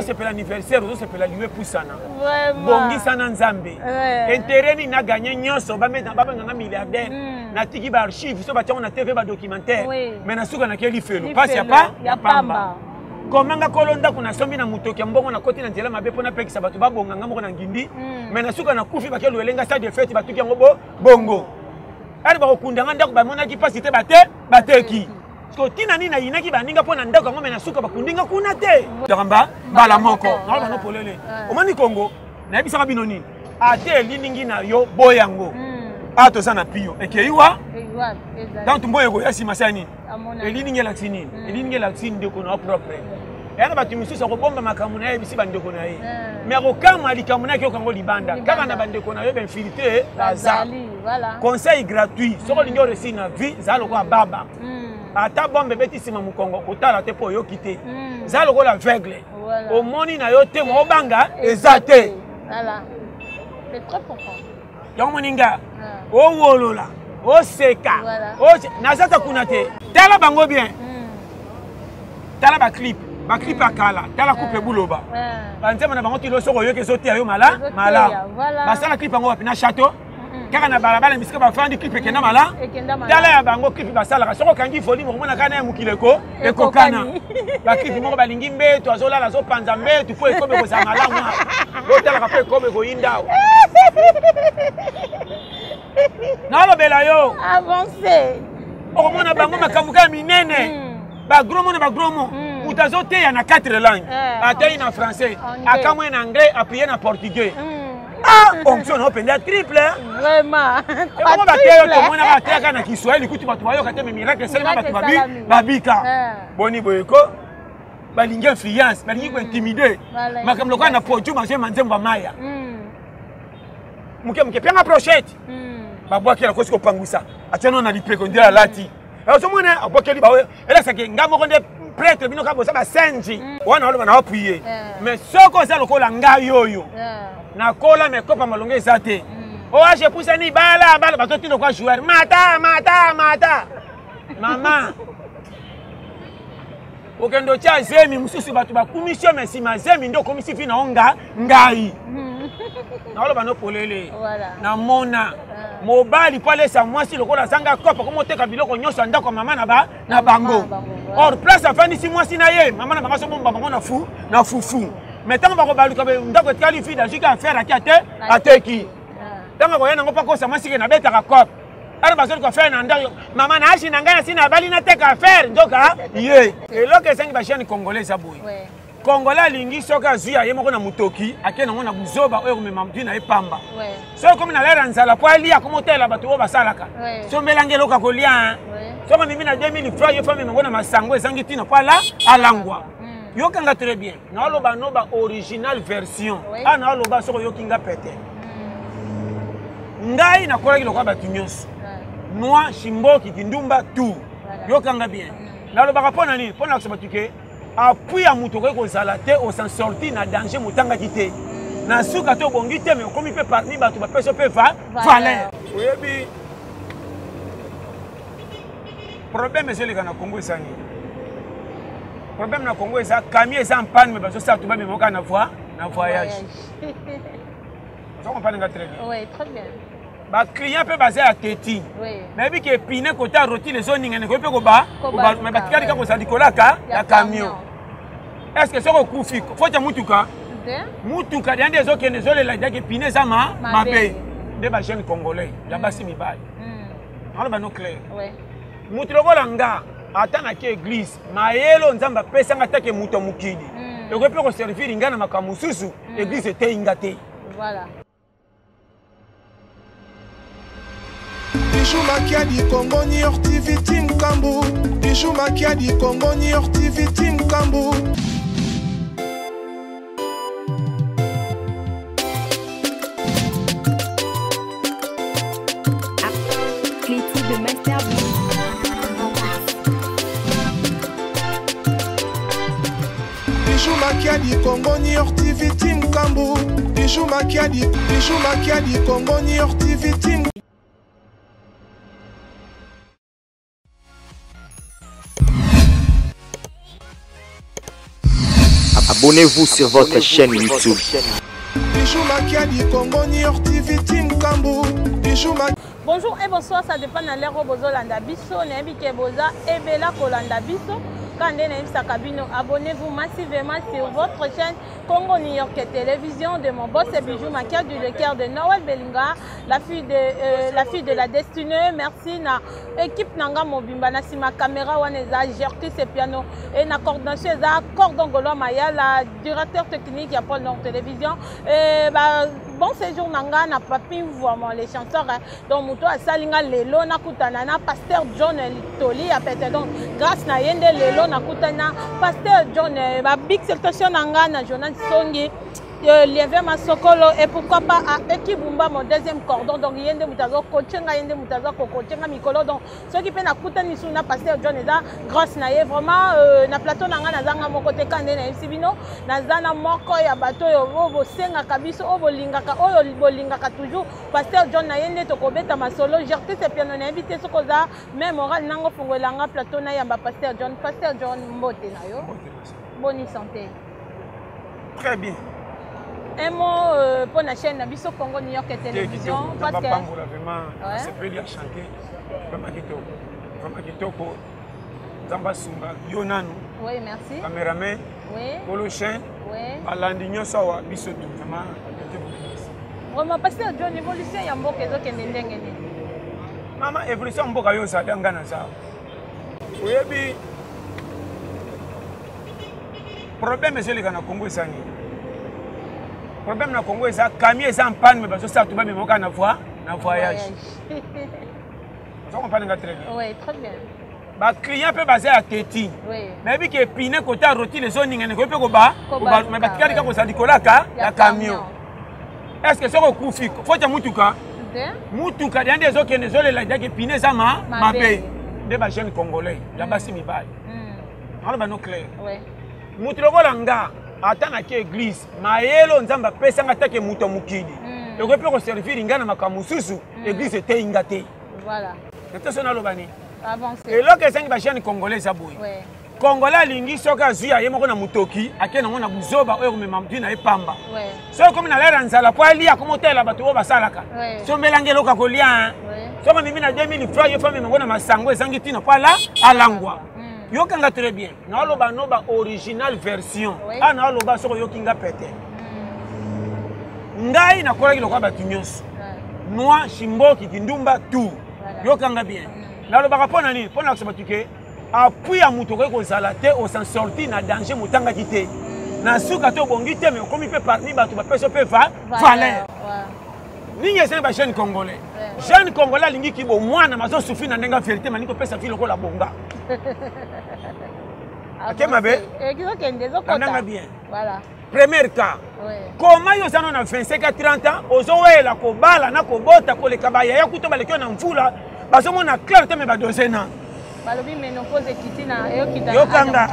c'est l'anniversaire, c'est pour la lieu poussana. Bongi sana nzambe. Intérêt ni na gagné nyonso ba mettre ba nganga milliardaire. Na tiki ba archive so ba tia na TV ba documentaire. Mais na suka na keli felo. Passe ya pamba. Komanga kolonda kuna sombi na mutoki mbongo na koti na nzela mabe pona pekisa bato ba bonganga moko na ngindi. Mais na suka na kufi ba kelo elenga stade de fête ba tuki yango bongo. Ali ba kokundanga ndako ba mona ki pasite bateki. Tina nina yinaki baninga pona ndako ngome na suka bakundinga kuna te. Yakamba bala moko. Na ba no polele. Omani Congo na yebisaka bino nini? Ate liningi na yo boyango. Ato sana pio. Ekeiwa? Dans tumbo yego yasi masani. Eliningi laksini. Eliningi laksini de kono propre. Yana batu misusu ko bomba makamu na yebisi bandeko na ye. Mais ko kama likamu na ko libanda. Kama na bandeko na yo ben filtré bazali. Voilà. Conseil gratuit. Soko lingi resi na vie zalo ko baba. Ata bombe beti sima mukongo kotala te po yo kité. Zalo ko la veugle. Au moni na yo te mo banga ezate. Voilà. C'est très profond. Yo moninga. O wolola. O seka. O nazata kunate. Tala bango bien. Tala ba clip. Ba clip akala. Tala coupe buloba. Banzema na bango kilo soko yo kezo te yo mala. Ba sala clip bango na château. Kaka na balabala bisika ba fandi clip ekenda mala. Tala ya bango clip ba sala soko kangi foli mo mona kana ya mukileko ekokana. Ba clip moko balingi mbeto azola la zo panza mbeto po ekobe ko za malamu. Bo tala ka po ekobe ko inda. Nalo bela yo. Avancez. O mona bango makamuka minene. Ba gromo na ba gromo. Utazote ya na 4 langues. Atei na français, akamwe na anglais, appuyé na portugais. Ah, onction open da triple. Vraiment. Comment ba teo to mona ba teka na Kiswahili kuti batu bayo kate miracle seulement batu babika. Boni boyeko. Balingi influence, balingi ko intimider. Makamlo kana pojo manje manzemba maya. Muke pianga prochette. Babwa kila kosi ko pangusa. Atiano na lipeko ndira lati. Alors ce moment abokeli ba ela sake ngamo konde prêtre bino kabo saba senji. Wana wale bana appuyer. Mais soko za lokola ngayo yo. Na kola me kopa malonge zate. O aje pusani bala batoti no kwa joueur. Mata. Mama. Okendo cha zemi mususu batu ba commission merci mazemi ndo komisi fina onga ngai. Na wale bana polele. Na mona. Mobali pale sa mwasi lokola sanga kopa komo teka biloko nyonso ndako mama na bango. Or place afani si mwasi na ye mama na bango so bomba bango na fufu. Mais tant ba ko baluka be ndako qualifie da jika faire ateki. Tant ko yana ngopa ko sa mwasi ke na beta ka kopa. Ara bazoli ko faire na ndako mama na ashi na ngana sina bali na teka faire ndoka ye. Eloko sengi ba chani congolais aboy. Congolais lingi soka zuya ye moko na mutoki akena ngona buzoba oyo komema mtu na epamba. So comme na lera nzala po ali akomotela batu bo basalaka. So melange loka kolia. So mimi na 2000 francs yo fami ngona masango ezangi tina po ala alangwa. Yo kanga très bien. Na loba noba original version. Ana loba soko yo kinga pete. Ngai na kola kiloko batu nyonso. Noa shimboki kindumba tout. Yo kanga bien. Na loba kapona nini? Pona kusabatuke appui à mutoko ko zalate o s'en sortir na danger mutanga kité na suka to bongi te mais comme il peut parmi batu ba peso pe valeur oyebi problème c'est le kana Congo sani problème na Congo ça camion ça en panne mais baso ça to ba memoka na voyage ça comprendre très bien oui très bien ba client peut baser à teti mais bi ke pine côté roti les zones ngene ko pe ko ba mais ba tikali ka ko sa dikolaka ya camion. Est-ce que c'est un coup fixe? Faut que mutuka. Mutuka des gens qui ne sont là que pine ça ma paye. Des jeunes congolais, ya basi mibali. On va nous clair. Ouais. Mutuloko langa atana ki église, maelo nzamba pesa ngata ke muto mukidi. Et ko pe ko servir ngana makamususu, église était ingate. Voilà. Bijou Makiadi Congo New York TV Team Kambu. Bijou Makiadi Congo New York TV Team Kambu. Bijou Makiadi Congo New York TV Team Kambu. Bijou Makiadi Congo New York TV Team. Abonnez-vous sur votre chaîne YouTube. Bijou Makiadi Congo New York TV Team Kambu. Bijou Makiadi. Bonjour et bonsoir, ça dépend de l'air au bozo landa biso, nebike boza et bela kolanda biso. Abonnez-vous massivement sur votre chaîne Congo New York Télévision de mon boss Bijou Makiadi, le cœur de Noël Belinga, la fille de la destinée. Merci na équipe nanga mobimba na sima caméra waneza Gertis et piano et na coordination za Cordon Golo Maya, la directeur technique ya Paul Nord Télévision. Et bon séjour nanga na papi vraiment les chanteurs donc muto asalinga lelo na kutana na pasteur John Litoli a pété donc grâce na yende lelo na kutana pasteur John ba big celebration nanga na Jonas Songi Lieve Masokolo et pourquoi pas à Ekibumba mon deuxième cordon donc yende mutazo coachinga yende mutazo coachinga mikolo donc ceux qui peuvent na kutani suna pasteur John eza grâce na ye vraiment na plateau nanga na zanga moko te kande na sibino na zana moko ya bato yo bo senga kabiso o bolingaka oyo bolingaka toujours pasteur John na yende to kobeta masolo Gertis et piano na invité sokoza même moral nango fungolanga plateau na yamba pasteur John mbote na yo bonne santé. Très bien. Un mot pour la chaîne Nabiso Congo New York Télévision. Parce que c'est plus à chanter. Vraiment kitoko. Zamba Sunga, Yonanu. Oui, merci. Caméraman. Oui. Polochen. Oui. Alandinho Sawa, Bisotou. Vraiment, parce que John évolution y a beaucoup de gens qui n'entendent pas. Maman, évolution beaucoup de gens qui n'entendent pas. Oui, puis problème c'est le Ghana Congo sani. Problème na Congo ça camion est en panne mais parce que ça tout va même au na voyage. Ça on parle très bien. Oui, très bien. Ba client peut baser à Teti. Oui. Mais bi que piné côté roti les zones ngene ko pe ko ba mais ba tikali ka ko sa dikola ka ya camion. Est-ce que ça ko kufi faut ta mutuka? Mutuka il y a des autres qui ne sont là que piné ça ma paye. Des ba jeunes congolais, ya basi mi bail. Alors ba no clair. Oui. Mutuko langa atana ki église mayelo nzamba pesa ngata ke muto mukidi eko pe ko servir ngana makamususu église te ingate voilà c'est ça na lobani avancer et là que cinq ba chaîne congolais ça boy ouais congolais lingi soka zuya ye moko na mutoki akena ngona buzoba oyo mema mtu na epamba ouais so comme na lera nzala po alia comme hôtel bato ba salaka so melangelo ka kolia so comme mimi na 2000 francs yo femme ngona masango ezangi tina po ala alangwa yokanga très bien na loba noba original version ana loba soko yokinga pete ngai na kola kiloko ba tunyos moi shimboki kindumba tout yokanga bien na loba ka pona nini pona ko sabatuke appui ya muto ko zalate au s'en sortir na danger mutanga kité na suka to bongi te mais comme peut parmi bato ba peso pe valeur ninge c'est ba jeune congolais jeune congolais lingi ki bo mwana mazo souffrir na ndenga vérité maniko pesa filo ko la bonga. Ok, ma belle. Voilà. Premier cas. Comment vous avez 25 à 30 ans, vous avez la kobala, na kobota, ko le kabaya, ya kuto balekyo na mfula, baso mona clarté me ba dozena. Balobi ménopause kitina yo kita. Yo kanga.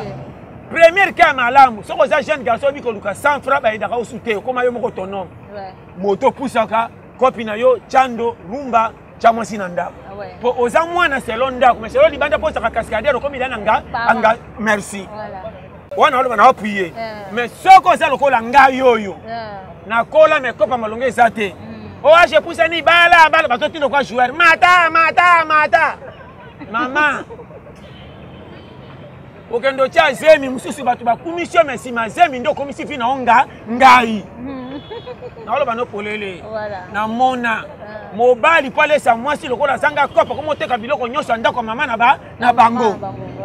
Premier cas malamu, so ko za jeune garçon bi ko luka 100 francs ba idaka osute, comment yo moko autonome. Ouais. Moto pusaka, copine yo chando, rumba, chamwasi na ndako. Po oza mwana selon ndako, mais selon libanda po saka cascadeur comme il anga merci. Voilà. Wana walo na appuyer. Mais soko za lokola nga yoyo. Na kola me kopa malonge zate. O aje pusa ni bala bato tino kwa joueur. Mata. Mama. Okendo cha zemi mususu bato ba commission mais si mazemi ndo commission fina onga ngai. Na walo bano polele. Na mona. Mobali pale sa mwasi lokola zanga kopa komo teka biloko nyoso ndako mama na bango.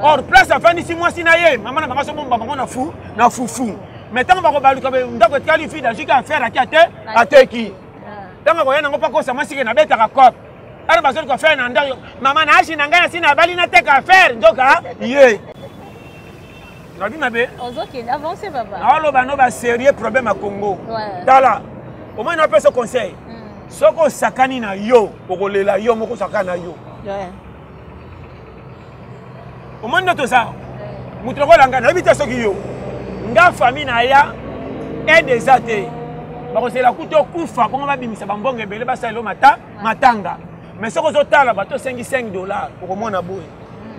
Or place afani si mwasi na ye mama na bango so bomba bango na fufu. Mais tant ba ko baluka be ndako qualifie da jika faire ateki. Tant ba yana ngopa ko sa mwasi ke na beta ka kopa. Ara ba so ko faire na ndako mama na ashi na ngana sina bali na teka faire ndoka ye. Na bi mabe. Ozoki avancer papa. Alo ba no ba sérieux problème à Congo. Tala. Au moins on peut se conseil. Soko sakani na yo, okolela yo moko sakana yo. Ouais. Au monde de ça. Mutoko langa na bita soki yo. Nga famille na ya et des athées. Bako c'est la kuto kufa ko ba bimisa bambonge bele ba sa lo matanga. Mais soko zo tala bato $5 okomona boy.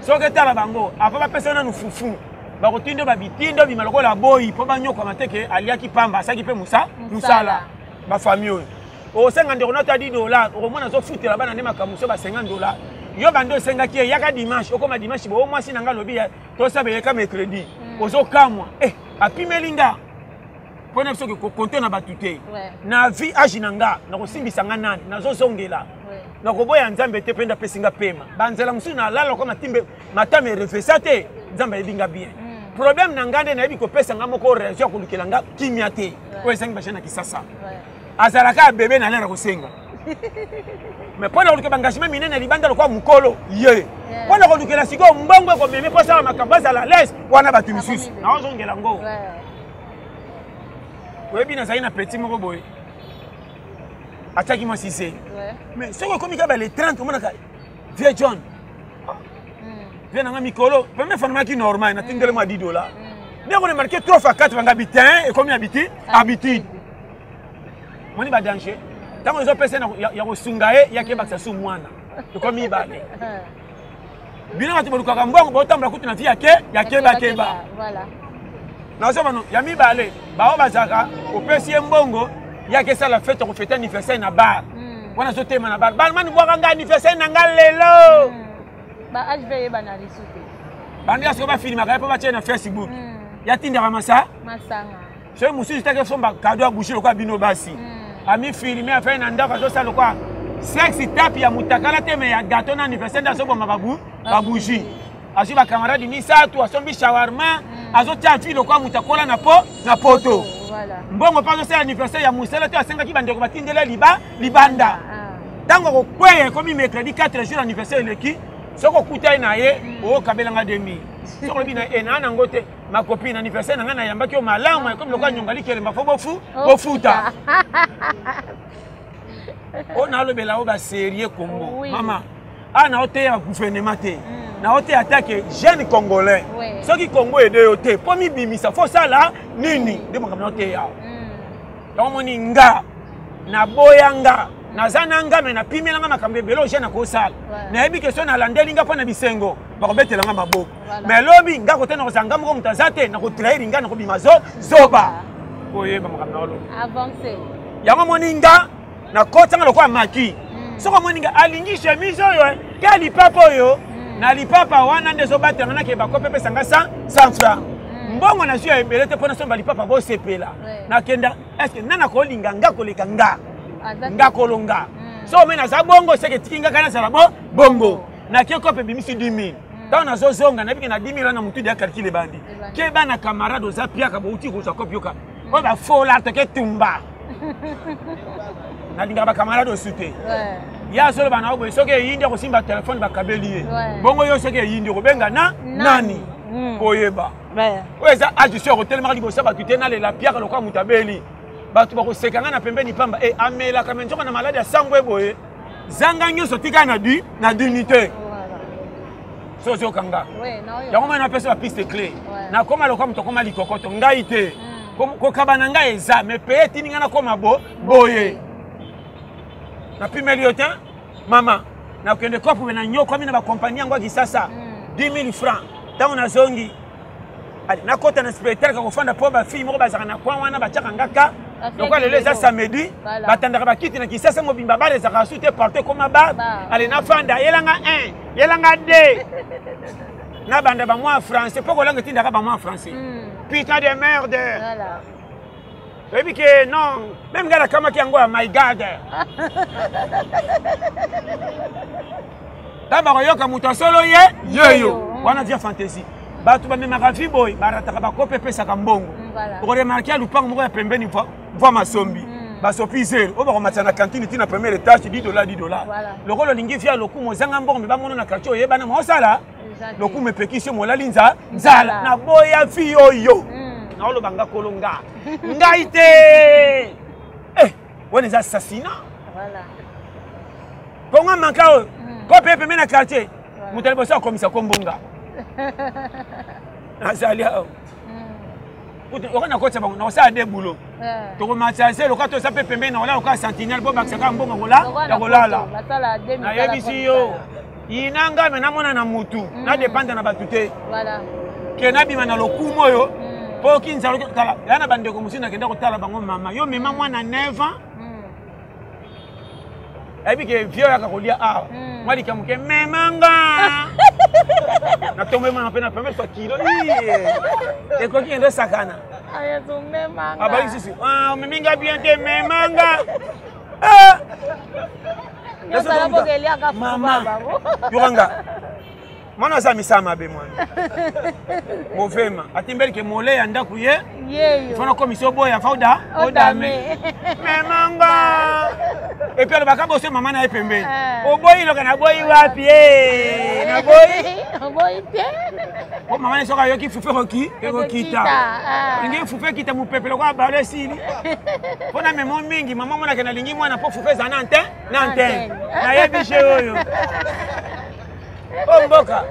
Soko tala bango, afa ba personne na fufu. bakotindo babitindo bima lokola boyi po banyoko mateke aliaki pamba asaki pe musala ba famille oyo o senga ndeko nota $10 okomona zo futela bana ne makamuso ba $50 yo bando senga ki yaka dimanche okoma dimanche bo mwasi nanga lobi to sabe yeka mercredi ozo kamwa apimelinga pona biso ko konte na batute na vie ajinanga na kosimbisa nganani nazo zongela na koboya nzambe te penda pesinga pema banzela musu na lala ko matimbe matame refesate nzambe ebinga bien problème na ngande na yebi ko pesa ngamo ko réaction ko lukela nga kimia te ko esenga bashana kisasa azalaka bébé na lera ko senga mais pona ko engagement minene libanda lokwa mukolo ye pona ko lukela siko mbongo ko meme posa makambaza la laisse wana batu misusu na ozongela ngo webi na zaina petit moko boy ataki moi si c'est mais ce que comme il y a les 30 on a vieux John viens dans mikolo même femme qui normal na tingele moi $10 mais on a marqué 3 fois 4 vanga habitant et combien habitude moni ba danger tant on a personne ya kosungae ya keba sa su mwana to comme ibale bino batu boluka mbongo botambula kutu na vie ya keba voilà na so bano ya mibale ba bazaka opesi mbongo ya que ça la fête on fête anniversaire na bar wana zo tema na bar bar man boka nga anniversaire na nga lelo ba HV ba na risute bandi aso ba filma ka pa ba na Facebook ya tinda ka masanga so musu take somba cadeau a boucher kwa bino basi ami filmer a fait na ndaka zo sala kwa sexy tap ya mutakala teme ya gâteau na anniversaire da so bomba ba bougie asu ba camarade ni satu asombi shawarma azo tia filo kwa mutakola na poto voilà mbongo pa zo anniversaire ya musela to asenga ki bandeko batindela libanda tango ko kweye komi mercredi 4 jours anniversaire leki soko kutai na ye o kabelanga demi soko bina enana ngote ma copine anniversaire nanga na yambaki o malamu comme lokwa nyongali kelemba fo bofuta on a le bela o ba sérieux Congo mama ana ote ya gouvernement te na ote attaque jeune congolais ceux qui Congo aidé ote pour mi bimisa faut ça là nini de mo kamnote ya donc moni nga na boyanga na zananga me na pimelanga makambe belo jeune ko sala na yebi question na landelinga pa na bisengo ba ko betelanga maboko mais lobi nga ko tena ko sanga mo mutazate na ko trahir nga na ko bimazo zoba oye ba makamnalo avancer yango moni nga na kotanga lokwa maki soko moni nga alingi chemise oyo kali papa oyo na lipapa wana ndezo batanga na ke bakope pesa nga 100 francs mbongo na sio ebele te pona somba lipapa bo sepela na kenda est-ce que nana ko linga nga ko leka nga kolonga so mena za bongo seke tikinga kana sala bongo na ke kope bimisi 10000 ta na zo zonga na biki na 10000 na mutu dia calcule bandi ke bana camarade za pia ka bo uti ko sa kopioka o ba fola te ke tumba na linga ba camarade osute ya solo bana obo soke yindi ko simba telefone ba kabeli bongo yo soke yindi ko benga nani oyeba weza ajusio ko telema libo saba tutena le la pierre lokwa mutabeli batu ba ko sekanga na pembeni pamba e amela kamenjoka na malade ya sangwe boye zanga nyoso tika na dignité so so kanga ya koma na pesa piste clé na koma lokwa mutokoma likokoto ngai te ko kabana ngai eza me pe tininga na koma boye na pimeliotin mama na kende kopo na nyoko mina ba compagnie ngo kisasa 10000 francs tango na zongi ali na kota na spectacle ko fanda po ba fille mo ba zaka na kwa wana ba chaka ngaka lokwa lelo za samedi batandaka ba kiti na kisasa mo bimba ba les zaka sute porter comme ba ali na fanda yelanga 1 yelanga 2 na banda ba moi français poko langue tindaka ba moi français putain de merde voilà. Et puis que non, même gars comme qui angoa my god. D'abord yo comme to solo yo. Wana dia fantasy. Ba tu ba même rafi boy, ba rataka ba kope pesa ka mbongo. Pour remarquer lupango moko ya pembeni voix masombi. Ba sopi zero. O ba ko matana cantine tina première étage $10. Le rôle lingi via loku mo zanga mbongo ba mono na quartier yeba na mo sala. Loku me pekishe mo la linza nzala na boya fi yo. Na olo banga kolonga ngaite on les assassinats voilà ponga mankao ko pepe mena quartier mutelebo sa komisa kombonga azalia on ko tsaba na sa de boulot to ko matase lo ka to sa pepe mena wala ko sentinelle bo baksa ka mbonga gola ya golala na yebisi yo inanga mena mona na mutu na dépendre na batute voilà kena bima na lokumo yo po kinza kala yana bandeko musina kenda kotala bango mama yo mema mwana 9 ans ebi ke vieux akakolia a mwali kamuke memanga na tombe mwana pena pembe so kilo e ko kiende sakana aya to memanga abali sisi meminga bien te memanga yo sala bogelia ka mama yoranga mwana sa misama be mwana movema atimbeli ke mole ya ndaku ye yeyo fona commission boya fauda odame memanga et puis alobaka bose mama na ye pembeni oboyi loka na boyi wapi na boyi oboyi te o mama ne soka yoki fufe hoki ekokita lingi fufe kita mupepele kwa bale sili fona memo mingi mama mona ke na lingi mwana po fufe za nante na ye bishe oyo o mboka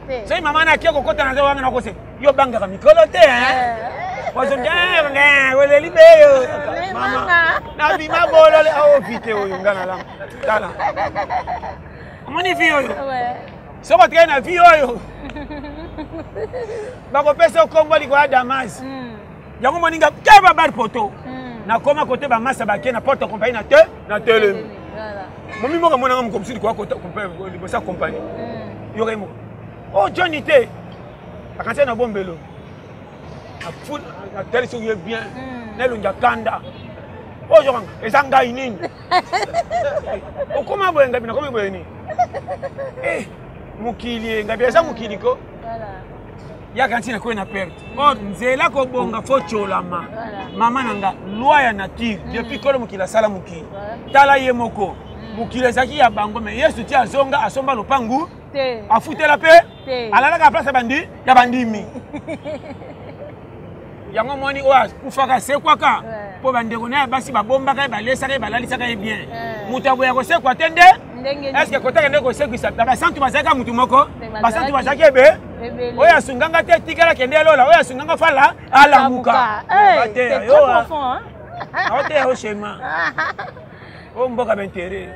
te sai mama na kioko kota na zewa na kose yo banga ka mikolo te wele libeyo mama na bima bolo le o vite oyo ngana la tala moni vi oyo so ko train na vi oyo bako pesa kombo li kwa Damas yango moninga keba bar poto na koma kote ba masa ba ke na porte compagnie na tele momi mo ka mona ngam komsidi kwa kota compagnie libosa compagnie yo remo oh Johnny te akanse na bombelo food na tele so bien nelunja kanda oh joranga ezanga inini okoma boyenga bina komi boyeni mukili ngabi eza mukili ko ya kantina ko na perte oh nzela ko bonga focholama mama nanga loi ya nature depuis ko mukila sala mukili tala ye moko mukili zaki ya bango me Yesu ti azonga asomba lopangu afutela pe alala ka place bandi ya bandimi yango moni oa kufaka sekwaka po bandeko na basi babomba ka balesa ka balalisa ka bien mutu aboya ko sekwa tende est-ce que kotaka ndeko sekwisa ba santu bazaka mutu moko ba santu bazaka ebe oya sunganga te tikala kende lola oya sunganga fala alamuka c'est trop profond hein aote o shema o mboka bentere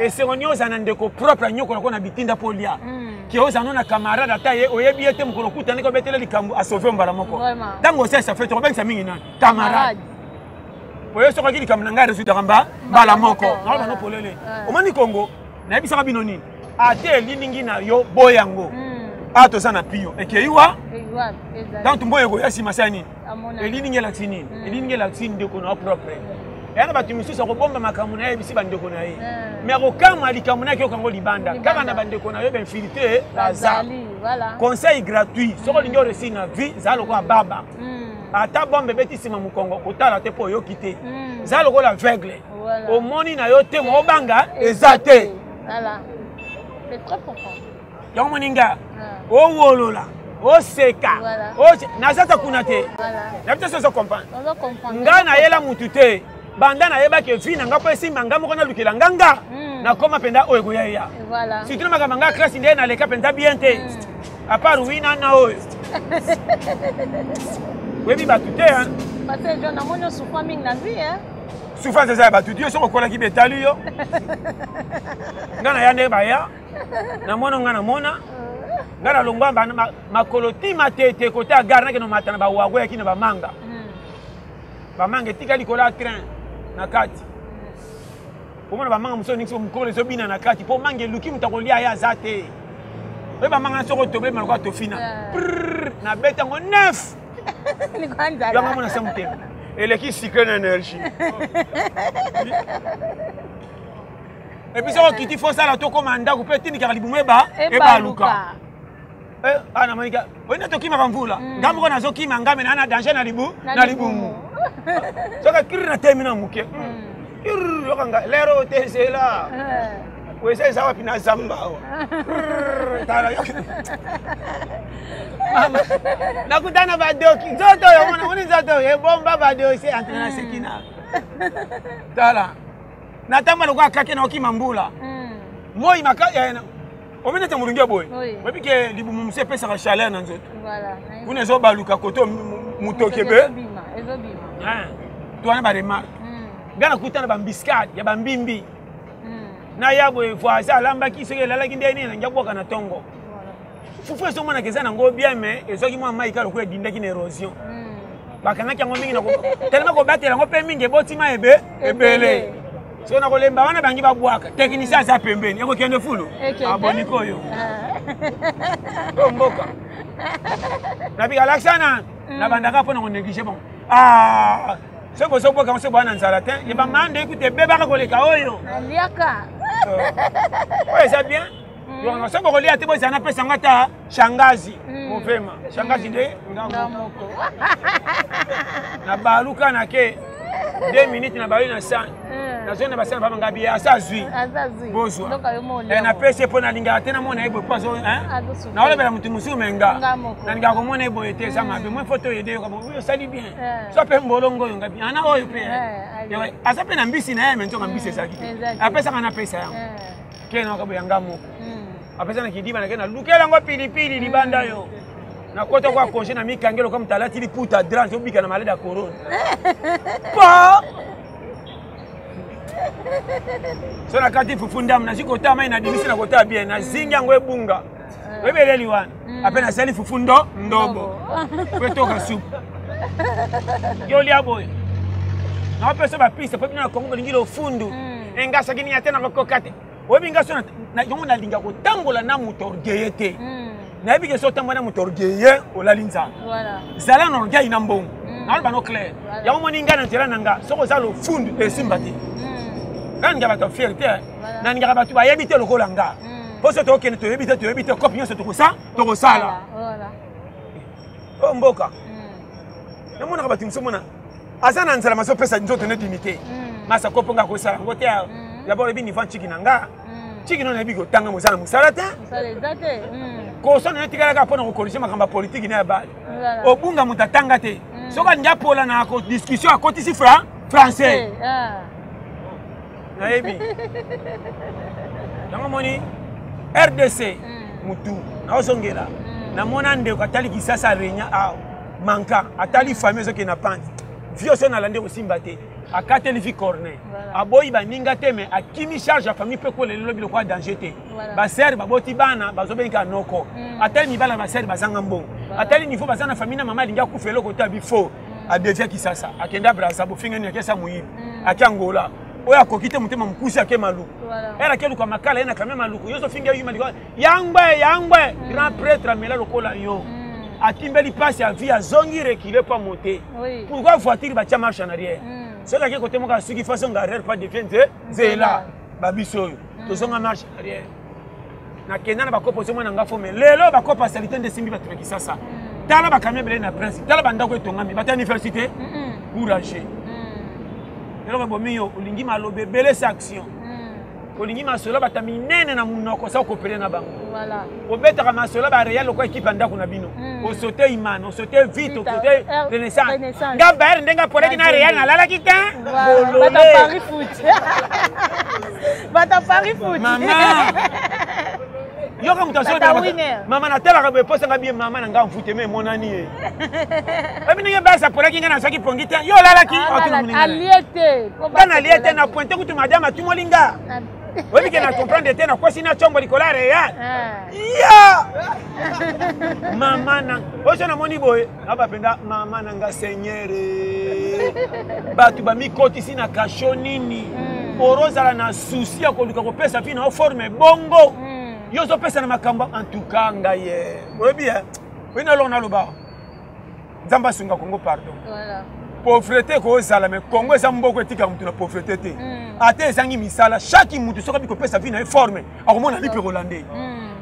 et c'est on yoza na ndeko propre nyoko ko na bitinda polia ki oza na camarade ataye oyebi ete mukolo kutana ko betela likambu a sauver mbala moko tango ça fait trop bien ça mingi na camarade oyo soka ki likambu nga résultat kamba mbala moko na ba no polele o mani Congo na yebisa bino nini ate liningi na yo boyango ato sana pio ekeiwa donc mboye ko yasi masani eliningi la tini eliningi la tini de ko na propre yana batu misusu ko bomba makamu na yebisi bandeko na ye mais ko kama likamu na ki okango libanda kama na bandeko na yo ben filtré bazali voilà conseil gratuit soko lingi resi na vie zalo ko baba ata bombe beti sima mukongo kotala te po yo kité zalo ko la aveugle au moni na yo te mo banga ezate voilà c'est très profond yango moninga o wolola o seka o nazata kunate na bita so comprendre ngana yela mutute banda na yeba ke fina nga pesi manga moko na lukila nganga na koma penda oyo koya voilà si tu manga manga classe ndé na leka penda bien te à part wina na oyo webi batute hein parce que John amonyo souffrance mingi na vie hein souffrance ça batute yo soko kola ki betali yo ngana yande baya na mona ngana mona ngana longwa makoloti matete côté à gare na ke no matana ba wagwe ki na ba manga ba manga tika likola train na kati pomona ba manga muso nixo mukolo zo bina na kati po mange luki mutakolia ya zate be ba manga soko tobe maloko to fina na beta ngo 9 ni kwanza ya mama na samte ele ki sikre na énergie et puis ça qui ti faut ça la to komanda ko petini ka libumeba e ba luka ana manika wena to kima bamvula ngambo ko nazo kima ngame na danger na libumu soka kirina temina muke yokanga lero tesela wese sawa pina zamba tala mama nakutana badoki zoto yona uni zoto ye bomba badoki antena sekina tala natamba lokwa kake na okima mbula moi maka omene te mulungia boy webi ke libumu mse pesa ka chaleur na nzoto voilà kuna zo baluka koto mutokebe ezobima tuana ba remarque ngana kutana ba biscuit ya ba mbimbi na yabo voisin lamba ki sege lala ki ndeni na njaboka na tongo fufu eso mona keza nango bien mais ezoki mwa mai ka lokola dindaki na érosion bakanga kyango mingi na ko tellement ko batela ngo pe mingi botima ebele so na kolemba wana bangi babwaka technicien za pembeni eko kende fulu aboniko yo mboka na bi galaxana na bandaka pona ko négliger bon ce que vous avez fait en Zalatin, il va demander écoutez, bébé, oyo. Oui, c'est bien. Donc, ce que vous avez fait, c'est un appel Sangata Shangazi. Shangazi de Ngamoko. Na baluka na ke 2 minutes na balu na sang. Na zone basana ba ngabi asazui. Bozwa. Na pese pona linga tena mona ebo paso hein. Na ole bela mutu musu menga. Na linga ko mona ebo ete sama be mo photo yede ko bo sali bien. So pe mbolongo yo ngabi. Ana oyo pe. Yewe asape na mbisi na yeme ntoka mbisi saki. Apesa kana pesa yango. Kena ko bo yangamo. Apesa na kidiba na kena lukela ngo pilipili libanda yo. Na kota kwa konje na mikangelo kama talati liputa drange obika na malada corona. Pa so na kati fufunda mna sikota mai na dimisi na kota bien na zinga ngwe bunga. Webeleli wana. Apena sali fufundo ndobo. Kwetoka soup. Yo lia boy. Na pesa ba pista pepe na Kongo lingilo fundu. Engasa kini atena kokokate. Webinga so na yongo na linga kotangola na mutorgeyete. Na ebi ke so tambana mutorgeye olalinza. Voilà. Zala no ngai na mbongo. Na ba no clair. Ya mo ninga na tera nanga soko zalo fundu esimbati. Kan ngaba to fierté. Na ninga ba tu ba yebite lokola nga. Poso to kene to yebite copie so to ko sala. Voilà. O mboka. Na mona ba timso mona. Azana nzala maso pesa nzoto ne dignité. Masa koponga ko sala ngote ya. D'abord ebi ni van chiki nanga. Chiki no na ebi ko tanga mosala musalata. Musalata te. Ko so na tikala ka pona ko corriger makamba politique na ba. Obunga mutatanga te. Soka njapola na ko discussion à côté si français. Na ebi. Nanga moni RDC mutu na osongela. Na mona nde ko atali kisasa renya a manka atali famille zo ke na pante. Vio so na lande ko simbate. Akateli fi corner. Aboyi ba ninga teme akimi charge a famille pe ko le lobi lo kwa danger te. Ba ser ba boti bana bazo benka noko. Ateli mi bala ba ser bazanga mbongo. Ateli niveau bazana famille na mama linga kufelo ko tabi fo. A devia kisasa. Akenda brasa bo finga ni akesa muyibi. Akangola. Oya kokite mutema mkusi ake maluku. Era kelu kwa makala ena kama maluku. Yoso finga yuma liko. Yangwe grand prêtre amela lokola yo. Atimbeli passe à vie à zongi reculer pas monter. Pourquoi voiture ba tia marche en arrière? C'est là que côté mon gars ce qui façon garder pas défendre c'est là babiso to zonga marche arrière na kenda na ba kopo mo na ngafo me lelo ba kopa salite de simbi ba treki sasa tala ba kamebele na prince tala ba ndako etongami ba ta université courage lelo ba miyo olingi malobe bele sa action olingi masola ba taminene na munoko sa kopele na bango voilà obeta ka masola ba real ko équipe ndako na bino o sauter imano o sauter vite o côté renaissance nga ber ndenga pole na real na lala kita bata Paris foot mama yo ka mutaso mama na tela ka be posa nga bien mama na nga mfute me monani e abi ninga basa pole kinga na saki pongita yo lala ki aliete kana aliete na pointe kutu madame tumolinga oui, que na comprendre de na kwasi na chombo likolare ya. Ya. Mama na. Oso na moni boy, aba penda mama na nga seigneur. Batu ba mikoti sina kasho nini. Orozala na souci ko luka ko pesa fina o forme bongo. Yo so pesa na makamba en tout cas ngaye. Oui bien. Oui na lona loba. Nzamba sunga Congo pardon. Voilà. Pauvreté ko sala me Congo esa mboko etika mutu na pauvreté te. Ate esangi misala chaque mutu soka biko pesa vina e forme akomona lipe Hollandais.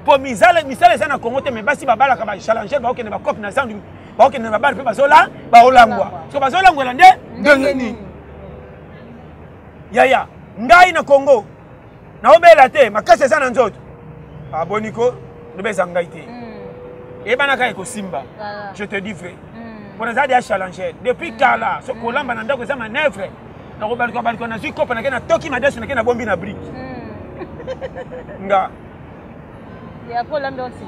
Po misala esa na Congo te me basi babala ka ba challenger ba okene ba cop na sandu ba okene ba bal pe bazola ba olangwa. So bazola ngwela nde ngeni. Ya ngai na Congo. Na obela te makase esa na nzoto. Aboniko ndebeza ngai te. Ebana ka eko simba. Je te dis vrai. Pour les aider à challenger. Depuis Kala, ce Colamba n'a pas de manœuvre. Na Robalco na ziko pa na kena toki madeso na kena bombi na brick. Nga. Ya Colamba aussi.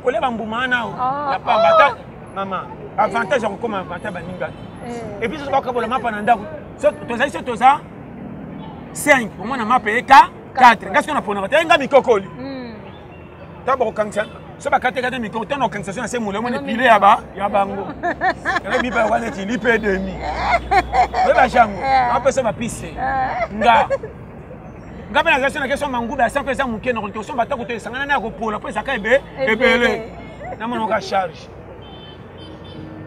Le bambumana ya pa bata mama. Avantage on comme avantage baninga. Et puis ce va ka mapa na ndako. So toza 5. Pour moi na mapa eka 4. Ngasiko na pona bata nga mikokoli. Tabo kanisa. So ba kate kate miko tono kanisa na se mule mo ne pile ya bango. Ele bi ba wana ti lipe demi. Ba jango. Na pesa ba pisse. Nga. Nga ba na na question manguba sa pesa muke na ko so ba ta ko te sangana na ko pola pesa ka ebele. Na mo ka charge.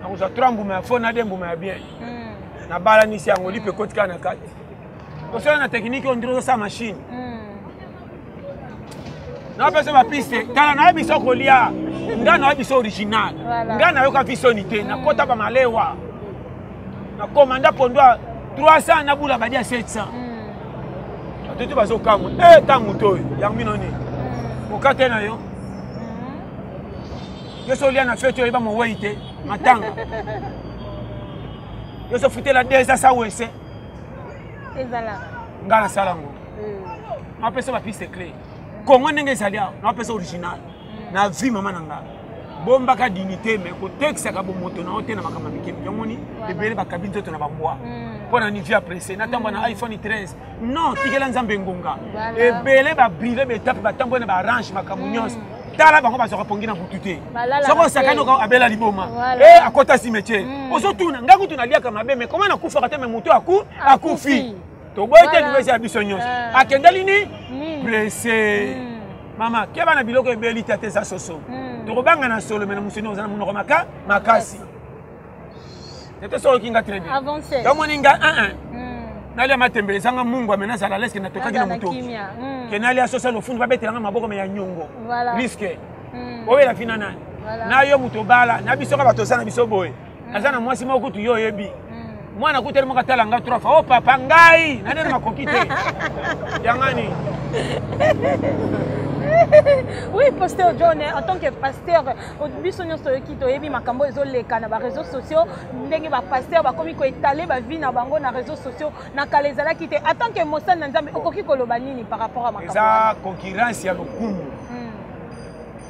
Na ko za trambu ma fo na dembu ma bien. Na bala ni si angoli pe kotika na kati. Ko so na technique on ndiro sa machine. Na pesa ba piste tala na biso kolia nga na biso original nga na yoka biso nité na kota ba malewa na komanda pondwa 300 na bula badia 700 atutu bazo kamu tamu to ya minoni okate na yo yeso lia na feto iba mo weite matanga yeso futela deza sa wese ezala nga na salango na pesa ba piste clé Congo ndenge salia na pesa original na vie mama nanga bomba ka dignité mais ko texte ka bomoto na hotel na makama mikemi yomoni ebele ba kabine to na bamboa pona ni vie apprécié na tambo na iPhone 13 non tikela nzambe ngonga ebele ba briller be tape ba tambo na ba arrange makamunyos tala bango ba so pongi na butute soko sakano ka abela liboma akota cimetière osotuna ngaku tunalia kama be mais comment na kufa kata me moto akufi to boite ni ya bisonyos akendali ni blessé mama ke bana biloko ebeli tate za soso to kobanga na solo mena musino za munoko makasi ete solo kinga très bien avancer donc moninga nali amatembe sanga mungu amena sala leske na toka kina muto kenali asosa lo fundu babetela maboko me ya nyongo risque owe la fina nani na yo muto bala na biso ka bato sana biso boye azana mwasi moko tu yo yebi mwana kuteli moka talanga 3 fois papa ngai na nene makokite yangani. Oui, pasteur John, en tant que pasteur, au biso nyonso ekito yebi makambo ezoleka na ba réseaux sociaux, ndenge ba pasteur ba komi ko étaler ba vie na bango na réseaux sociaux na kalezala kite. En tant que mosala na nzambe okoki koloba nini par rapport à makambo? Eza concurrence ya lokumu.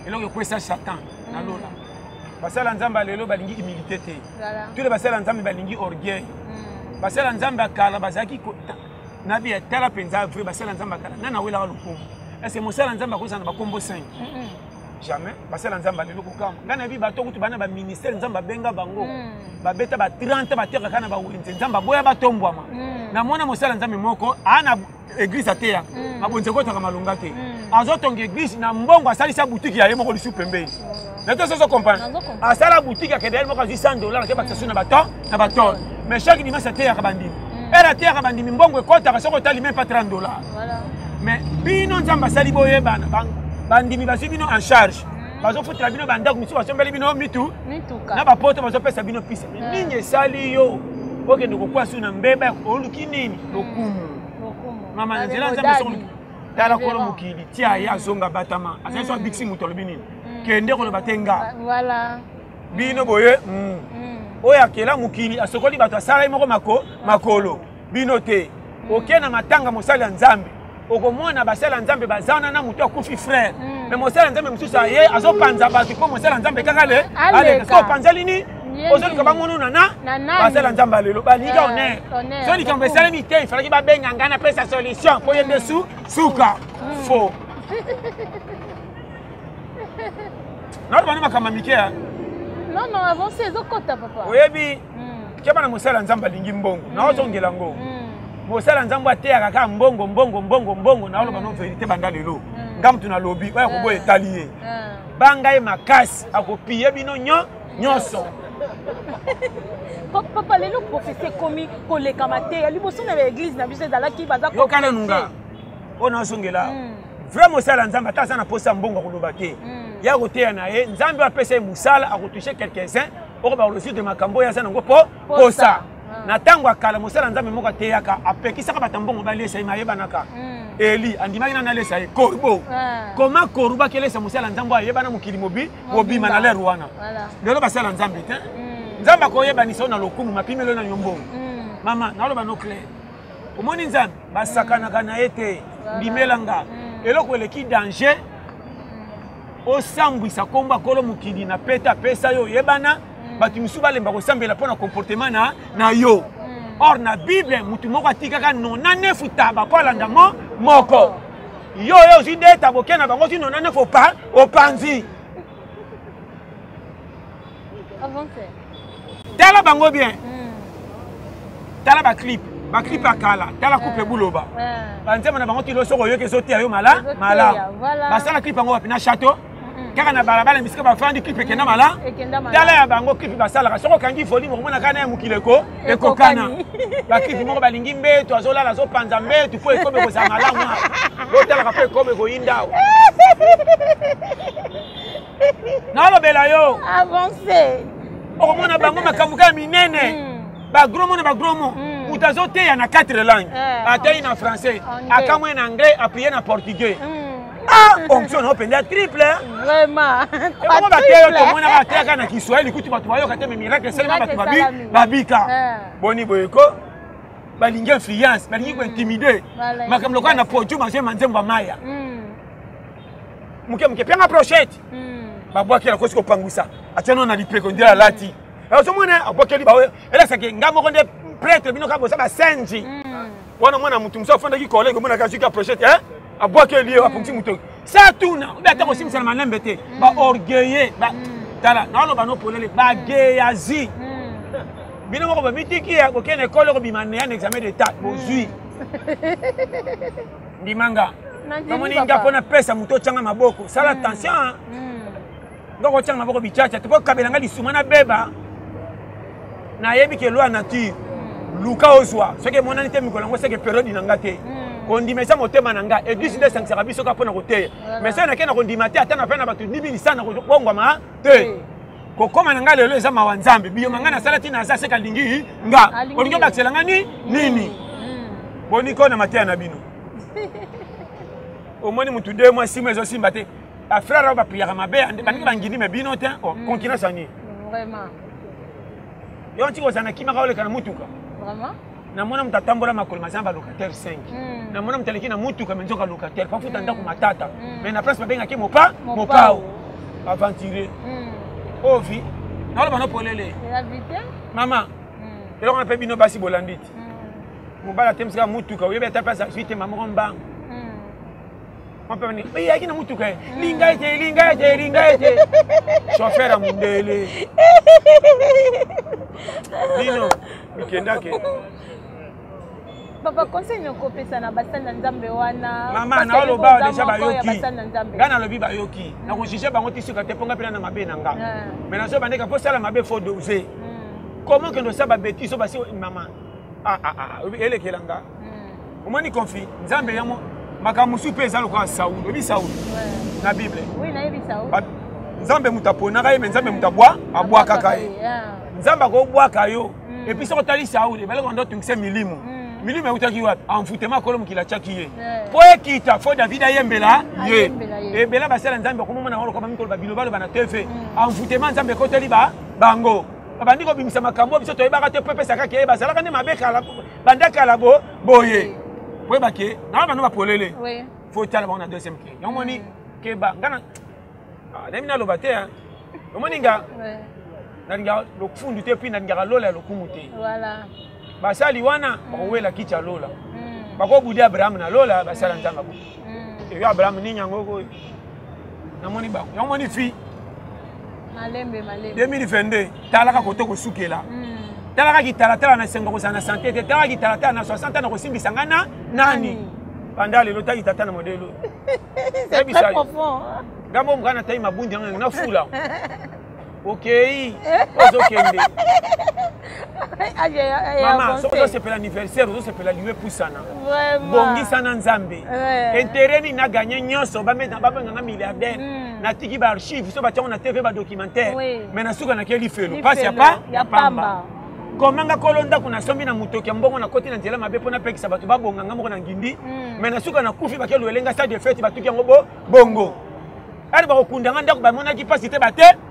Eloko kwesa Satan na lola. Basala nzamba lelo balingi humilité te. Tous les basala nzamba balingi orgueil. Basala nzamba kala bazaki nabi ya tala penza vrai basala nzamba kala nana wela lokumu. Est-ce que mosala nzamba ko sana ba kombo 5? Jamais. Basala nzamba lelo ko kama. Ngana bi bato kutu bana ba ministère nzamba benga bango. Ba beta ba 30 ba terre kana ba wente nzamba boya ba tombwama. Na mona mosala nzamba moko ana église ateya. Mabonze ko taka malunga te. Azotonga église na mbongo asalisa boutique ya yemo ko lisu pembeni. Neto soso comprendre. Asala boutique ya kedel moko $100 ke baksasu na baton. Mais chaque dimanche ateya ka bandimi. Era ateya ka bandimi mbongo ekota ka soko tali même pas $30. Voilà. Mais bino nzamba sali boye bana bandimi basi bino en charge. Bazo futra bino bandako misu basombeli bino mituka. Na bapoto bazo pesa bino pisa. Ninge sali yo. Oke ndoko kwa suna mbeba oluki nini lokumu. Mama nzela nzamba sokulu. Tala kolo mukili tia ya zonga batama. Asaso bixi mutolo binini. Kende ko batenga. Voilà. Bino boye. Oya kela mukili asokoli bato asala moko makolo. Bino te. Oke na matanga mosali ya nzambe. Okomona basala nzambe bazana na mutu akufi frère. Mais mosala nzambe mususa ye azopanza batu ko mosala nzambe kakale. Ale ko panza lini? Ozoli ka bangono nana. Basala nzambe lelo balika honneur. Soli ka mbesala mi te ifalaki ba benga ngana pesa solution pour yende suka. Faux. Non bana makama mikea. Non avancez ezokota papa. Oyebi kebana mosala nzambe lingi mbongo. Na ozongela ngo. Mosala nzambo ateya kaka mbongo na oloba no vérité banda lelo ngam tuna lobi ba ko boye talier banga e makasi akopiye bino nyonso papa lelo professeur komi koleka mate liboso na église na biso dala ki baza ko kana nunga ona songela vraiment mosala nzambo ata na posa mbongo koloba te ya koteya na ye nzambe apesa musala akotoucher quelques-uns oko ba reçu de makambo ya sana ngo posa na tango akala mosala nzambe moko ateyaka apekisaka batambongo balesa mayebanaka eli andimaki na lesa ye korubo koma koruba kelesa mosala nzambe ayebana mokili mobima na leru wana lelo basala nzambe te nzambe akoyebanisa na lokumu mapimelo na nyombo mama naloba no clair omoni nzambe basakanaka na ye te ndimelanga eloko eleki danger osambwisa komba kolo mokili na peta pesa yo yebana batu misu balemba kosambela pona comportement na yo or na bible mutu moko atikaka 99 taba po alanda moko Yo aussi d'être avocat na bango si non ne faut pas au panzi. Avancez. Tala bango bien. Tala ba clip à kala, tala coupe bouloba. Banzema na bango ti lo soko yo ke sauter yo mala. Ba sala clip bango na château. Car na balabala misika ba fandi clip ekenda mala. Tala ya bango clip ba sala soko kangi foli mo mona kana ya mukileko ekokana. Ba clip mo ba lingi mbeto azola la zo panza mbeto po ekobe ko za malamu. Bo tala ka po ekobe ko indao. Na lo bela yo. Avancez. O mona bango makamuka minene. Ba gros mona ba gros mo. Utazote ya na 4 langues. Atei na français, akamwe na anglais, appuyé na portugais. Ah, onction open la triple. Vraiment. Comment ba teyo to mona ba teya na Kiswahili kuti batu bayo kate miracle seulement batu babika. Boni boyeko. Ba lingi influence, ba lingi ko intimider. Makamlo kwa na poju manje manzemba maya. Muke penga prochette. Ba bwaki la kosko pangusa. Ateno na lipeko ndira lati. Alors ce mona abwaki li ba ela sake ngamo konde prêtre bino ka bosa ba senji. Wana mwana mutu mso fanda ki collègue mona ka suka prochette abwaki li wa fonction mutu. Ça tuna, ba ta ko simsana malembe te. Ba orgueilleux, ba tala na lo ba no polele ba geyazi. Bino moko ba mitiki ya ko kene école ko bimane un examen d'état bozui. Ndimanga. Namoni nga pona pesa muto changa maboko. Sala attention. Ngoko changa maboko bichacha te ko kabela nga lisuma na beba. Na yebi ke loi nature. Luka ozwa. Ce que mon anité mikolo ngo c'est que période nanga te. Kondimesa motema nanga et 250 biso ka pona kote. Mais ça na kena kondimate ata na pena batu 10 na ko bongwa ma te. Ko koma nanga lelo eza mawanzambe biyo manga na salati na za seka lingi nga. Olingo bakisela ngani nini? Boni ko na matia na bino. Au moins mutu 2 mois 6 mois zo simba te. A frère ba prière mabe andi bangini me bino te continue sani. Vraiment. Yo ntiko sana kima ka ole kana mutuka. Vraiment? Na mona mtatambola makolo mazamba locataire 5. Na mona mtaleki na mutuka menzoka locataire pa futa ndako matata. Mais na place babenga ki mopa mopao. Aventurer. Ovi. Na ole bana polele. La vite? Mama. Elo on appelle bino basi bolanditi. Mobala temsika mutuka oyebe ta place suite mama komba. On peut venir. Mais il y a qui n'a mutuka. Lingaete. Chauffeur à mundele. Dino, mikendake. Papa conseil no kopesa na basana nzambe wana. Mama na olo ba déjà bayoki. Gana lobi bayoki. Na ko jije bango tisuka te ponga pela na mabe nanga. Mais na so bandeka po sala mabe faut doser. Comment que no saba bêtise so basi mama. Ele kelanga. Omoni confi. Nzambe yamo makamusu pe ezalo kwa Saoul. Obi Saoul. Na Bible. Oui, na yebi Saoul. Nzambe mutapona ka ye nzambe mutabwa abwa kaka ye. Nzamba ko bwa kayo. Et puis so tali Saoul, bale ko ndo tungse milimu. Milimu utaki wapi? Amfutema kolo mukila chaki ye. Po ekita fo David ayembela ye. E bela basala nzambe ko mona wolo ko ba mikolo ba bilobalo bana TV. Amfutema nzambe ko tali ba bango. Abandi ko bimisa makambo biso to yebaka te pepe saka ke basala ka ne mabeka la bandaka la boye. Oui, bah, non, bah, nous va polele. Oui. Faut que tu ailles à deuxième clé. Y'a un moni qui est bas. Gana. Ah, n'aimina le bâté, hein. Le moninga. Oui. N'alinga le fond du tepi, n'alinga lola le kumute. Voilà. Bah, ça, liwana, on la kicha lola. Bah, quand vous dites Abraham na lola, bah, ça l'entend. Et Abraham ni nyango. Y'a un moni bah, y'a un moni fi. Malembe. 2022, t'as la koto ko soukela. Talaka kitala na sengo ko sana santé te talaka kitala na 60 na ko simbisa ngana nani pandale lo tayi tata na modelo c'est très profond gambo mkana tayi mabundi na fula OK ozo kende mama so c'est pour l'anniversaire so c'est pour la lieu poussana vraiment bongi sana nzambe intérêt na gagner nyonso ba mettre ba nganga milliardaire na tiki ba archive so ba tia na TV ba documentaire mais na suka na keli felo passe ya pamba. Komanga kolonda kuna sombi na mutoki mbongo na koti na nzela mabe pona pekisa batu babonga ngamoko na ngindi mais na suka na kufi bakelo elenga sa de fête batuki yango bongo ali bakunda nganda ko bamona ki pasite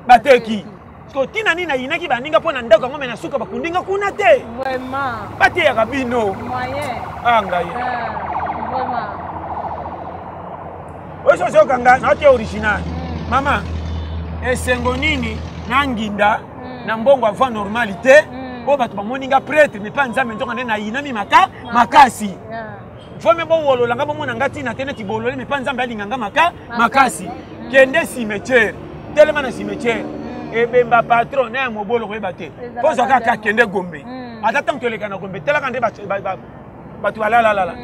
bateki ko tina nina yinaki baninga pona ndako ngome na suka bakundinga kuna te vraiment bate ya kabino moyen anga ye vraiment oso so kanga na te original mama esengo nini na nginda na mbongo avant normalité. Oh, bah, tu moninga prêtre, mais pas nzambe nzoka na inami makasi. faut me bon wolo langa bomona ngati na tene tibolole me panzamba alinganga makasi kende cimetière tellement na cimetière et bemba patron na mobolo ko ebate pose ka kende Gombe ata tant que le kana Gombe telaka nde batu la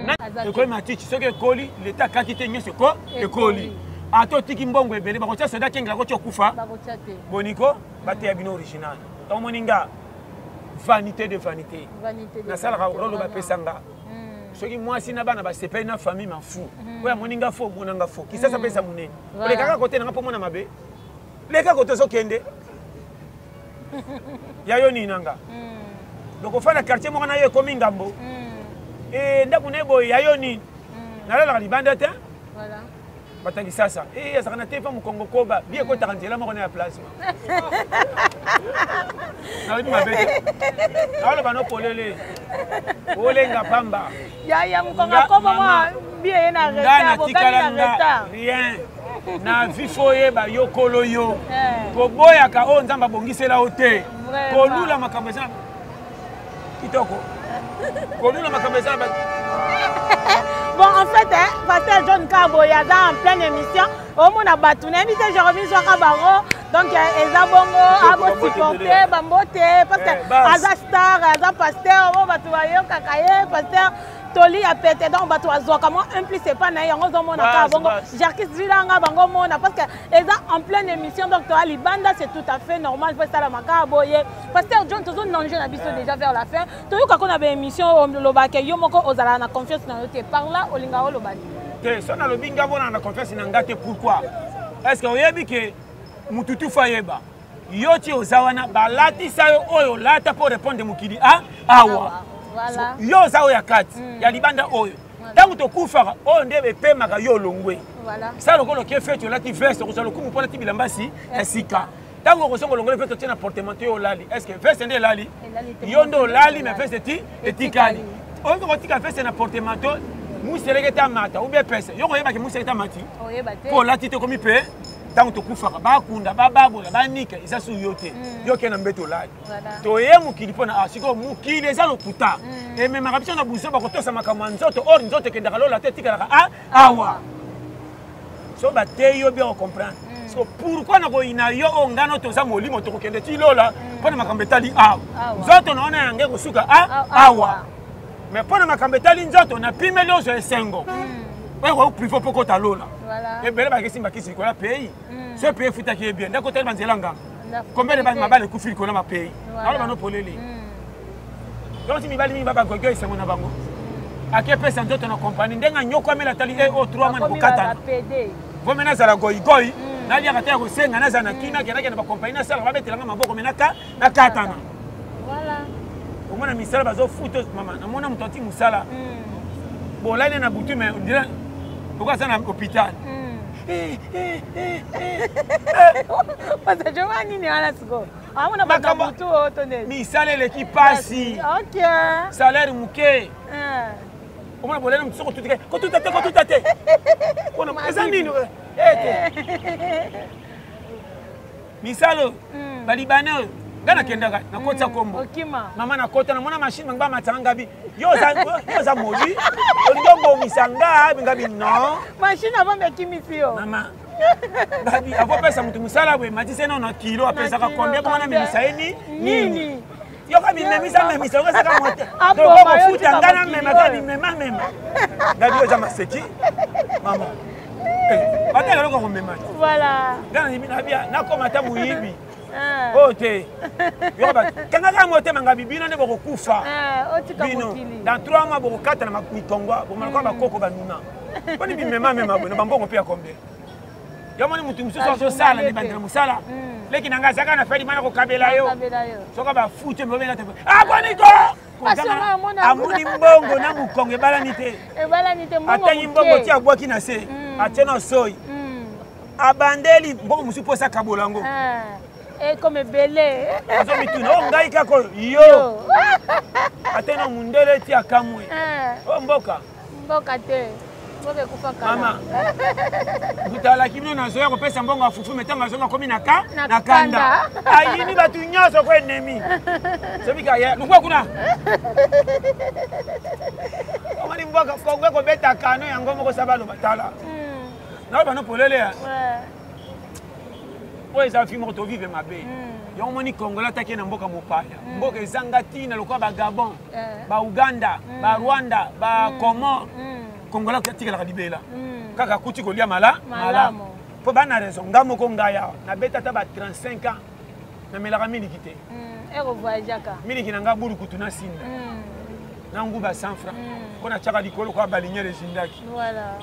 ko matiki soki ekoli l'état kakite nyose ko ekoli ato tiki mbongo ebele bakotia soda kenga ko tiokufa boniko bate ya bino original to moninga vanité de vanité na sala ka rolo ba pesanga soki mwasi na bana ba sepeli na famille ma fou oya moninga fo monanga fo ki sasa pesa munene le kaka kote na po mona mabe le kaka kote so kende ya yo ni nanga donc ofana quartier mo na yo komi ngambo ndaku nebo ya yo ni na la libanda te voilà batangi sasa azakana te fa mukongo koba bien ko takantela mo na place na libi mabete ala bano polele olenga pamba ya mukongo koba mo bien na retard rien na vifo yeba yokolo yo koboya ka o nzamba bongisela ote kolula makambo sana kitoko kolula makambo sana. Bon, en fait, Pasteur John Kabo, il y a en pleine émission. Au monde a battu, invité Jérémy Soakabaro. Donc, ils ont bon, supporter, bambote, parce que Aza Star, Aza Pasteur, on va tout voir, Kakaye, Pasteur. Toli a pété donc bato azoka mo impliqué pas na yango zo mona ka bongo Jacques Zilanga bango mona parce que eza en pleine émission donc to ali banda c'est tout à fait normal faut ça la maka boye Pasteur John tozo nanger na biso déjà vers la fin to yo kako na be émission lobake yo moko ozala na confiance na yo te par là olinga olobaki te so na lobinga bona na confiance na ngate pourquoi est-ce que oyebi ke mututu fayeba yo ti ozawana balati sa yo oyo lata pour répondre mukili awa voilà yo za oya kati ya libanda oyo tangu to kufaka oyo ndebe pemaka yo longwe voilà ça lokolo ke fait lati veste ko salokumu pona ti bilambasi esika tangu ko songo longole fait na portemanteau yo lali est-ce que veste ndé lali yo ndo lali mais veste ti etikali oyo ko tika veste na portemanteau museleke ta mata ou bien pesa yo ko yeba ke museleke ta mati oyeba te ko lati te komi pe tangu to kufaka bakunda bababola banika isa su yote yo ke na mbeto lali to ye mukili pona asiko mukili eza lokuta e me makabisa na buzo bakotosa makamwa nzoto or nzoto kenda kalola te tika awa so ba te yo bien comprendre so pourquoi na ko ina yo ngano to za molimo to kende ti lola pona makambe tali awa nzoto naona yange kusuka awa mais pona makambe tali nzoto na pimelo zo esengo ko privo poko talola voilà et bele ba kesi mbakisi ko la pays ce pays futa qui est bien ndako tel banzela nganga combien de mabale ku fili ko na ma pays alors bano poleli donc mi bali mi baba gogo isengo na bango ake pesa ndoto na compagnie ndenga nyoko amela tali o 3 mois ko kata vo mena za la goy na lia kata ko senga na za na kina kena na ba compagnie na sala ba betelanga maboko menaka na katana voilà au moins misala bazo futo mama na mona mutoti musala bolane na butu mais on dirait pourquoi ça na hôpital parce que je vois nini wala siko amuna baka butu otone misala l'équipe passi OK salaire muke au moins bolane mutso ko tutate kono eza nini misalo balibana ngana kendaka na kota kombo mama na kota na mona machine mangba matanga bi yo za moli olingo misanga ngabi no machine avambe kimisio mama ngabi avo pesa mutu musala bwe matise na kilo apesa ka combien kama na misaini nini yo kabi memisa ngasa ka mote to ko futa ngana mema kabi mema ngabi yo za maseki mama batela loko mema voilà ngana ni binabia na koma ta muyibi ote yoba kanga mote manga bibino ne boko kufa bino dans 3 mois boko kata na mikongo boma kwa bakoko banuna boni bimema bona bambongo pia combien yamoni mutu mususu so sala ni bandela musala leki nanga zaka na feli mana ko kabela yo soka ba fute mbobela te boniko amuni mbongo na mukongo ebalanite mbongo atanyi mbongo tia bwaki na se atena soi abandeli mbongo mususu posa kabolango comme belé azo mituna ngai kako yo atena mundele ti akamwe mboka te mboka kufa kala mama butala kibino na zoya ko pesa mbongo afufu metanga zonga komi na kanda ayini batu nyoso ko enemi sebika ya lukwa kuna amani mboka Congo ko beta kano yango moko sabalo batala. Na ba no polele ya. Ouais. Ça film to vivre ma bé. Yo moni Congolais taki na mboka mopaya. Mboka ezanga tina lokwa ba Gabon, ba Uganda, ba Rwanda, ba Comores. Congolais taki la libela. Kaka kuti kolia mala. Po bana raison ngamo ko ngaya na beta ta ba 35 ans. Na melaka miliki te. Ero voyagaka. Miliki nanga buru kutuna sinda. Na nguba 100 francs. Kona chaka likolo kwa baligner les zindaki. Voilà.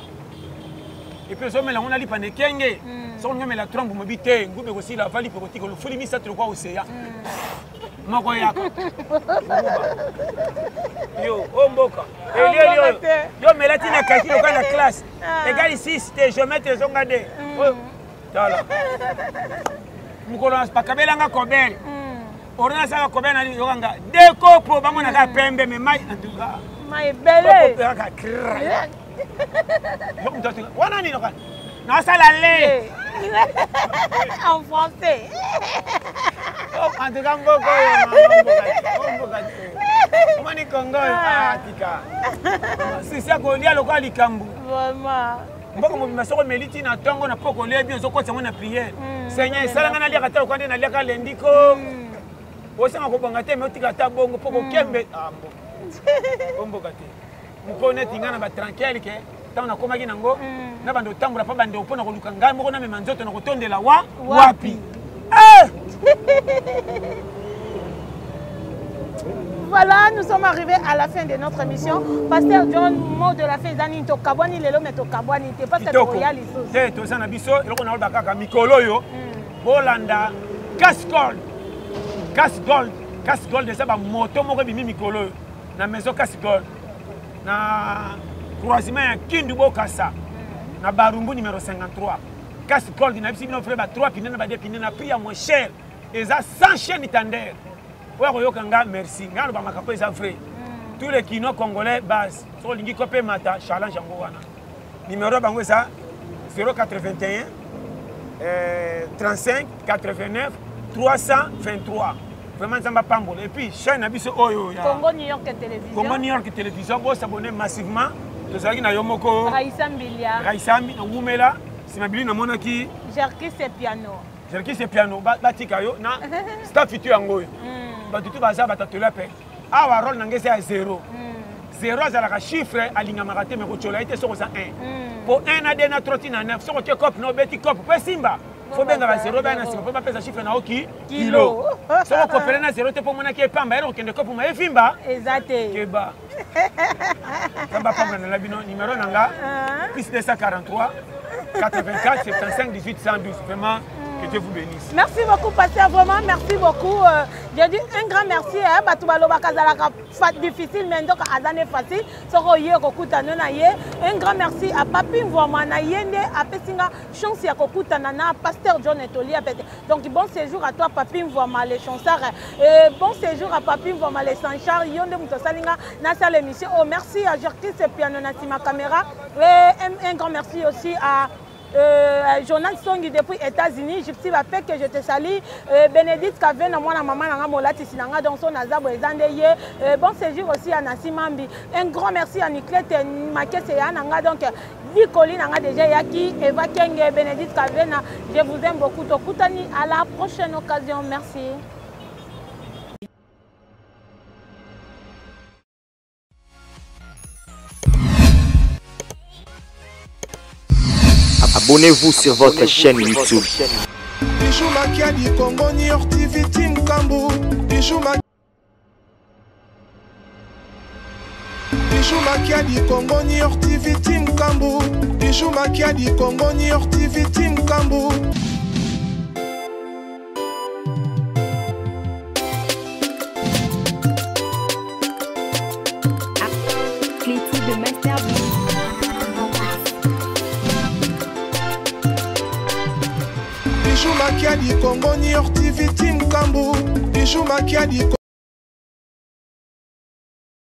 Et puis on a li pande kenge. So on la trompe mo bité ngube ko sila vali ko tiko fuli mi satro kwa oseya. Mako yako. Yo omboka. Yo melati na kaki ko na classe. Égal ici c'était géomètre zongade. Tala. Mukolo pas kabela nga kobel. Orona saka kobel na yo nga. Deko po bango na ka pembe me mai antuka. Mai belé. Wana ni noka. Na sala le. En français. Oh, en tout cas mboko yo mani Congo atika. Sisi ko lia lokwa likambu. Vraiment. Mboko mo masoko meliti na tongo na poko lia bien zo kotsa na prière. Seigneur salanga na lia kata ko na lia ka lendiko. Osanga ko banga te me tika ta bongo poko kembe ambo. Omboka te. Mpone tingana ba tranquille ke tana komaki nango na bando tambola pa bando pona ko luka ngai moko na mema nzoto na ko tondela wapi. Voilà, nous sommes arrivés à la fin de notre émission. Pasteur John, mot de la fin d'année, to kabwani lelo mais to kabwani te pas cette royal ici. Te to sana biso eloko na olba kaka mikolo yo. Bolanda Cash Gold de ça ba moto moko bimi mikolo na maison Cash Gold. Na croisement ya Kindu Bokassa. Na Barumbu numéro 53. Cash Gold na bisi bino frère ba 3 pinena ba 2 pinena prix à moins cher. Et ça sans chaîne tender. Oyoka merci. Ngalo ba makapo eza frère. Tous les kino congolais base. So lingi kopé mata challenge yango wana. Numéro bango ça 081 35 89 323. Vraiment ça m'a pambole. Et puis chaîne abiso oyo ya Congo New York Télévision. Congo New York Télévision bo s'abonner massivement. Tozaki na yomoko Raissa Mbilia. Raissa Ngumela, Simabili na monaki Jerky c'est piano. Jerky c'est piano batika yo na staff fitu yango yo. Batutu baza batatela pe. Awa rôle nangese à 0. 0 azalaka chiffre alingamaka te me ko chola ite soko za 1. Pour 1 na 2 na 3 na 9 soko ke cop no beti cop pe simba. Faut bien ba 0 ba na simba faut pas pesa chiffre na oki kilo. Soko kopela na 0 te po mona ke pamba ero kende cop ma efimba. Exacté. Keba. Kamba pamba na labino numéro nanga plus 243 84 75 18 112 vraiment. Que Dieu vous bénisse. Merci beaucoup, Pasteur, vraiment, merci beaucoup. J'ai dit un grand merci. Difficile, mais donc, facile. Un grand merci à Papi Mvoma, à Pessinga, chance à Kokutana, Pasteur John Etoli. Donc, bon séjour à toi, Papi Mvoma, les chansards. Bon séjour à Papi Mvoma, les sanchars. Yonde Moutosalinga, Nasa l'émission. Oh, merci à Jerky, c'est Piano Natima Caméra. Et un grand merci aussi à Jonas Songi depuis États-Unis, Gypsy Bapek, que je te salue. Bénédicte Kaven, moi, la maman, Molati Sinanga, dans son Azabo et Zandeye. Bon séjour aussi à Nassi Mambi. Un grand merci à Nicolette Makese et Ananga. Donc, Nicoli Nanga déjà Yaki, Eva Kenge, Bénédicte Kaven. Je vous aime beaucoup. Tokutani, à la prochaine occasion. Merci. Abonnez-vous sur votre chaîne YouTube. Bijou Makiadi Congo New York TV Team Kambu. Bijou Makiadi Congo New York TV Team Kambu. Bijou Makiadi Congo New York TV Team Kambu. Cléty de Master Bijou Makiadi Congo New York TV Team Kambu. Bijou Makiadi